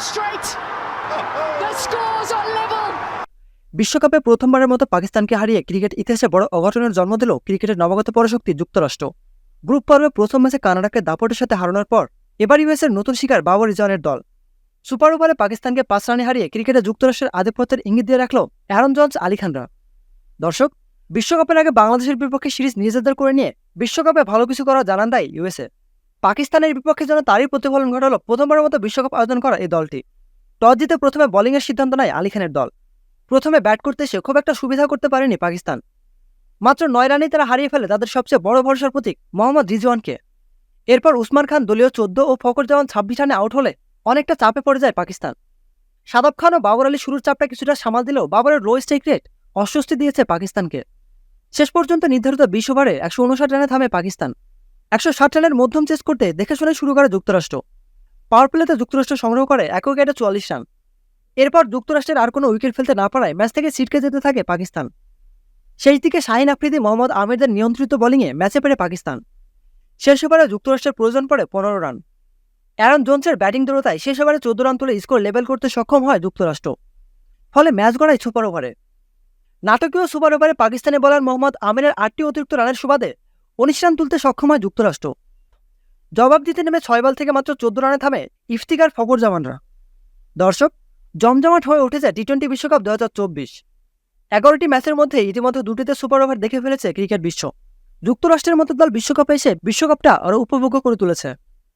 straight. The scores are level. বিশ্বকাপে প্রথমবারের মতো পাকিস্তানকে হারিয়ে ক্রিকেট ইতিহাসে বড় অঘটনের জন্ম দিল ক্রিকেটের নবাগত পরাশক্তি যুক্তরাষ্ট্র। গ্রুপ পর্বে প্রথম ম্যাচে কানাডাকে দাপটের সাথে হারানোর পর এবার ইউএসের নতুন শিকার বাবর রিজওয়ানের দল। সুপার ওভারে পাকিস্তানকে 5 রানে হারিয়ে ক্রিকেটে যুক্তরাষ্ট্রের আধিপত্যের ইঙ্গিত দিয়ে রাখল অ্যারন জন্স, আলী খানরা। দর্শক, বিশ্বকাপের আগে বাংলাদেশের বিপক্ষে সিরিজ নিজেদের করে নিয়ে বিশ্বকাপে ভালো কিছু করা জানান দেয় ইউএসএ। পাকিস্তানের বিপক্ষে যেন তারই প্রতিফলন ঘটালো প্রথমবারের মতো বিশ্বকাপ আয়োজন করা এই দলটি। টস জিতে প্রথমে বোলিংয়ের সিদ্ধান্ত নেয় আলী খানের দল। প্রথমে ব্যাট করতে এসে খুব একটা সুবিধা করতে পারেনি পাকিস্তান। মাত্র 9 রানেই তারা হারিয়ে ফেলে তাদের সবচেয়ে বড় ভরসার প্রতীক মোহাম্মদ রিজওয়ানকে। এরপর উসমান খান দলীয় 14 ও ফখর জামান 26 রানে আউট হলে অনেকটা চাপে পড়ে যায় পাকিস্তান। শাদাব খান ও বাবর আলী শুরুর চাপটা কিছুটা সামাল দিলেও বাবরের লো স্ট্রাইক রেট অস্বস্তি দিয়েছে পাকিস্তানকে। শেষ পর্যন্ত নির্ধারিত 20 ওভারে 159 রানে থামে পাকিস্তান। 160 রানের মধ্যম চেস করতে দেখে শুনে শুরু করে যুক্তরাষ্ট্র। পাওয়ার প্লেতে যুক্তরাষ্ট্র সংগ্রহ করে একক উইকেটে 44 রান। এরপর যুক্তরাষ্ট্রের আর কোনো উইকেট ফেলতে না পারায় ম্যাচ থেকে ছিটকে যেতে থাকে পাকিস্তান। শেষ দিকে শাহিন আফ্রিদি, মোহাম্মদ আমিরদের নিয়ন্ত্রিত বোলিংয়ে ম্যাচে পেরে পাকিস্তান। শেষ ওভারে যুক্তরাষ্ট্রের প্রয়োজন পড়ে 15 রান। অ্যারন জোন্সের ব্যাটিং দৃঢ়তায় শেষ ওভারে 14 রান তুলে স্কোর লেভেল করতে সক্ষম হয় যুক্তরাষ্ট্র। ফলে ম্যাচ গড়ায় সুপার ওভারে। নাটকীয় সুপার ওভারে পাকিস্তানি বোলার মোহাম্মদ আমিরের 8টি অতিরিক্ত রানের সুবাদে 19 রান তুলতে সক্ষম হয় যুক্তরাষ্ট্র। জবাব দিতে নেমে 6 বল থেকে মাত্র 14 রানে থামে ইফতিকার, ফখর জামানরা। দর্শক, জমজমাট হয়ে উঠেছে টি-20 বিশ্বকাপ 2024। 11টি ম্যাচের মধ্যে ইতিমধ্যে 2টিতে সুপার ওভার দেখে ফেলেছে ক্রিকেট বিশ্ব। যুক্তরাষ্ট্রের মতো দল বিশ্বকাপে এসে বিশ্বকাপটা আরও উপভোগ্য করে তুলেছে।